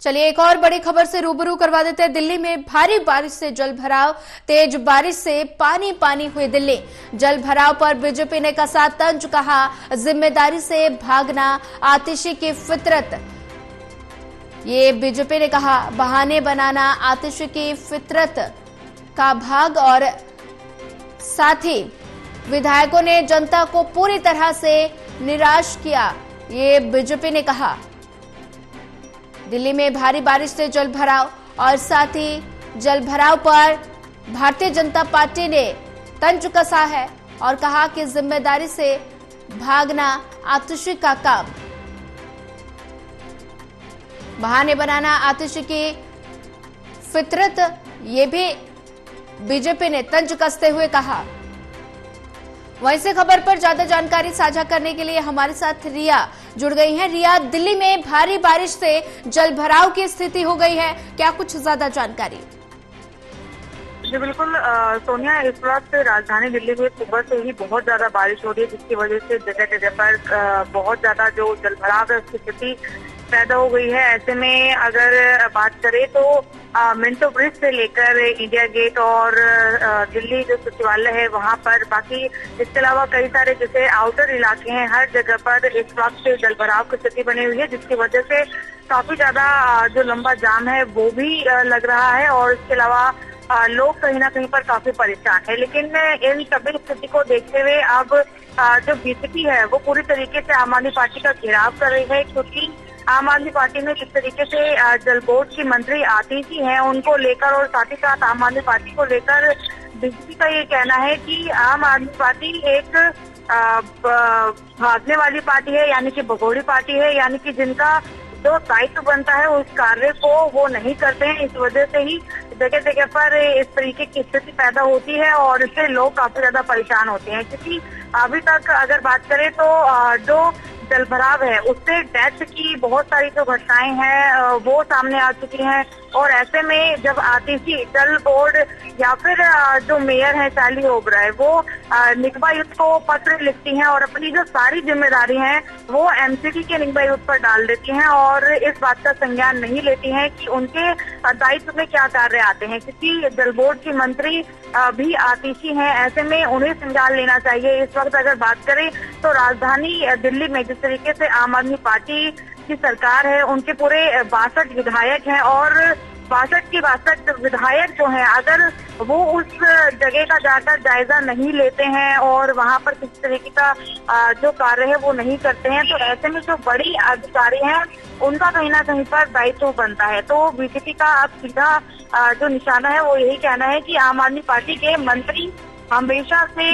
चलिए एक और बड़ी खबर से रूबरू करवा देते हैं। दिल्ली में भारी बारिश से जल भराव, तेज बारिश से पानी पानी हुई दिल्ली। जल भराव पर बीजेपी ने कसा तंज, कहा जिम्मेदारी से भागना आतिशी की फितरत। ये बीजेपी ने कहा बहाने बनाना आतिशी की फितरत का भाग। और साथ ही विधायकों ने जनता को पूरी तरह से निराश किया, ये बीजेपी ने कहा। दिल्ली में भारी बारिश से जल भराव और साथ ही जल भराव पर भारतीय जनता पार्टी ने तंज कसा है और कहा कि जिम्मेदारी से भागना आतिशी का काम। बहाने बनाना आतिशी की फितरत, ये भी बीजेपी ने तंज कसते हुए कहा। वहीं से खबर पर ज्यादा जानकारी साझा करने के लिए हमारे साथ रिया जुड़ गई हैं। रिया, दिल्ली में भारी बारिश से जल भराव की स्थिति हो गई है, क्या कुछ ज्यादा जानकारी? जी बिल्कुल सोनिया, इस वक्त राजधानी दिल्ली में सुबह से ही बहुत ज्यादा बारिश हो रही है, जिसकी वजह से जगह जगह पर बहुत ज्यादा जो जल भराव है उसकी स्थिति पैदा हो गई है। ऐसे में अगर बात करें तो मिंटो ब्रिज से लेकर इंडिया गेट और दिल्ली जो सचिवालय है वहां पर, बाकी इसके अलावा कई सारे जैसे आउटर इलाके हैं, हर जगह पर इस वक्त जल भराव की स्थिति बनी हुई है, जिसकी वजह से काफी ज्यादा जो लंबा जाम है वो भी लग रहा है। और इसके अलावा लोग कहीं ना कहीं पर काफी परेशान है। लेकिन इन सभी स्थिति को देखते हुए अब जो बीजेपी है वो पूरी तरीके से आम आदमी पार्टी का घेराव कर रही है, क्योंकि आम आदमी पार्टी ने जिस तरीके से जल बोर्ड की मंत्री आतिशी हैं उनको लेकर और साथ ही साथ आम आदमी पार्टी को लेकर बीजेपी का ये कहना है कि आम आदमी पार्टी एक भागने वाली पार्टी है, यानी कि भगोड़ी पार्टी है, यानी कि जिनका जो दायित्व बनता है उस कार्य को वो नहीं करते हैं। इस वजह से ही जगह जगह पर इस तरीके की स्थिति पैदा होती है और इससे लोग काफी ज्यादा परेशान होते हैं, क्योंकि अभी तक अगर बात करें तो जो जल भराव है उससे डेथ की बहुत सारी जो घटनाएं हैं वो सामने आ चुकी हैं। और ऐसे में जब आतिशी जल बोर्ड या फिर जो मेयर है शाली ओबराय वो निगमायुक्त को पत्र लिखती हैं और अपनी जो सारी जिम्मेदारी है वो एमसीडी के निगमायुक्त पर डाल देती हैं और इस बात का संज्ञान नहीं लेती हैं कि उनके दायित्व में क्या कार्य आते हैं, क्योंकि जल बोर्ड की मंत्री भी आतिशी हैं। ऐसे में उन्हें संज्ञान लेना चाहिए। इस वक्त अगर बात करें तो राजधानी दिल्ली में जिस तरीके से आम आदमी पार्टी की सरकार है, उनके पूरे 62 विधायक हैं और 62 विधायक जो हैं अगर वो उस जगह का जाकर जायजा नहीं लेते हैं और वहां पर किसी तरीके का जो कार्य है वो नहीं करते हैं, तो ऐसे में जो बड़ी अधिकारी हैं उनका कहीं ना कहीं पर दायित्व बनता है। तो बीजेपी का अब सीधा जो निशाना है वो यही कहना है कि आम आदमी पार्टी के मंत्री हमेशा से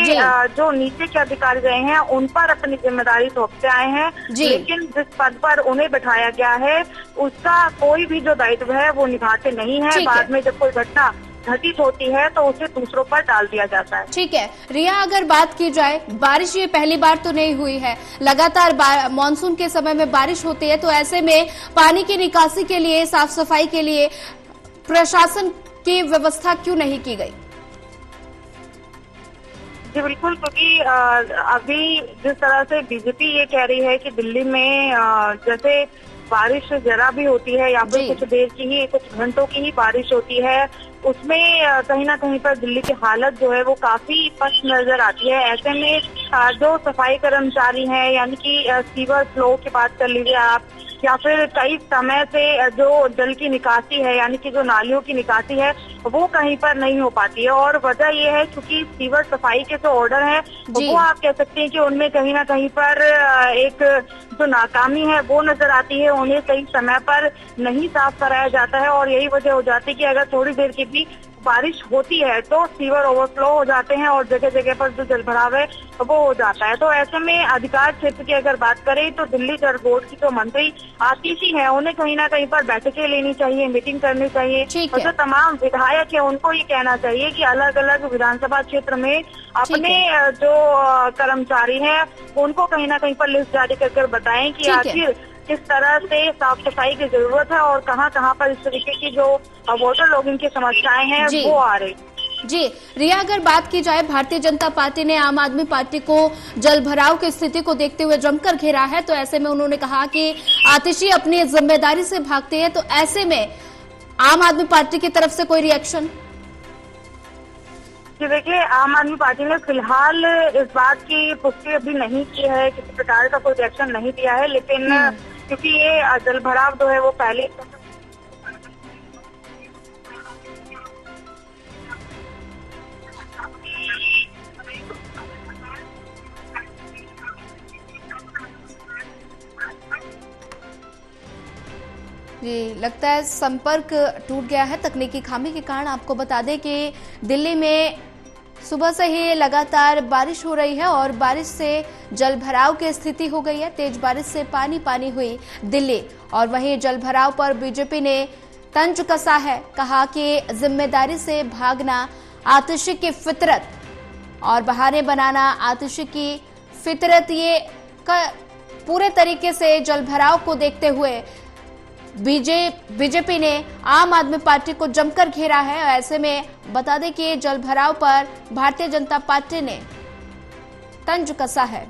जो नीचे के अधिकारी रहे हैं उन पर अपनी जिम्मेदारी सौंपते आए हैं, लेकिन जिस पद पर उन्हें बैठाया गया है उसका कोई भी जो दायित्व है वो निभाते नहीं है। बाद में जब कोई घटना घटित होती है तो उसे दूसरों पर डाल दिया जाता है। ठीक है रिया, अगर बात की जाए बारिश ये पहली बार तो नहीं हुई है, लगातार मानसून के समय में बारिश होती है, तो ऐसे में पानी की निकासी के लिए, साफ सफाई के लिए प्रशासन की व्यवस्था क्यों नहीं की गई? जी बिल्कुल, क्योंकि अभी जिस तरह से बीजेपी ये कह रही है कि दिल्ली में जैसे बारिश जरा भी होती है या फिर कुछ देर की ही, कुछ घंटों की ही बारिश होती है, उसमें कहीं ना कहीं पर दिल्ली की हालत जो है वो काफी पस्त नजर आती है। ऐसे में जो सफाई कर्मचारी हैं, यानी कि सीवर फ्लो की बात कर लीजिए आप, या फिर कई समय से जो जल की निकासी है यानी कि जो नालियों की निकासी है वो कहीं पर नहीं हो पाती है। और वजह ये है क्योंकि सीवर सफाई के जो ऑर्डर हैं वो आप कह सकते हैं कि उनमें कहीं ना कहीं पर एक जो नाकामी है वो नजर आती है, उन्हें सही समय पर नहीं साफ कराया जाता है और यही वजह हो जाती है कि अगर थोड़ी देर की भी बारिश होती है तो सीवर ओवरफ्लो हो जाते हैं और जगह जगह पर जो जल भराव है वो हो जाता है। तो ऐसे में अधिकार क्षेत्र की अगर बात करें तो दिल्ली जल बोर्ड की जो मंत्री आतिशी है उन्हें कहीं ना कहीं पर बैठकें लेनी चाहिए, मीटिंग करनी चाहिए और जो तमाम विधायक है उनको ये कहना चाहिए कि अलग अलग विधानसभा क्षेत्र में अपने जो कर्मचारी हैं उनको कहीं ना कहीं पर लिस्ट जारी कर बताएं कि आखिर किस तरह से साफ सफाई की जरूरत है और कहाँ कहाँ पर इस तरीके की जो वोटर लॉगिंग की समस्याएं हैं वो आ रही। जी रिया, अगर बात की जाए भारतीय जनता पार्टी ने आम आदमी पार्टी को जलभराव की स्थिति को देखते हुए जमकर घेरा है, तो ऐसे में उन्होंने कहा कि आतिशी अपनी जिम्मेदारी से भागते हैं, तो ऐसे में आम आदमी पार्टी की तरफ से कोई रिएक्शन? कि देखिए, आम आदमी पार्टी ने फिलहाल इस बात की पुष्टि अभी नहीं की है, किसी प्रकार का कोई रिएक्शन नहीं दिया है, लेकिन क्योंकि ये जलभराव जो है वो पहले जी, लगता है संपर्क टूट गया है तकनीकी खामी के कारण। आपको बता दें कि दिल्ली में सुबह से ही लगातार बारिश हो रही है और बारिश से जलभराव की स्थिति हो गई है। तेज बारिश से पानी पानी हुई दिल्ली, और वहीं जलभराव पर बीजेपी ने तंज कसा है। कहा कि जिम्मेदारी से भागना आतिशी की फितरत और बहाने बनाना आतिशी की फितरत, ये पूरे तरीके से जलभराव को देखते हुए बीजेपी ने आम आदमी पार्टी को जमकर घेरा है। ऐसे में बता दें कि जलभराव पर भारतीय जनता पार्टी ने तंज कसा है।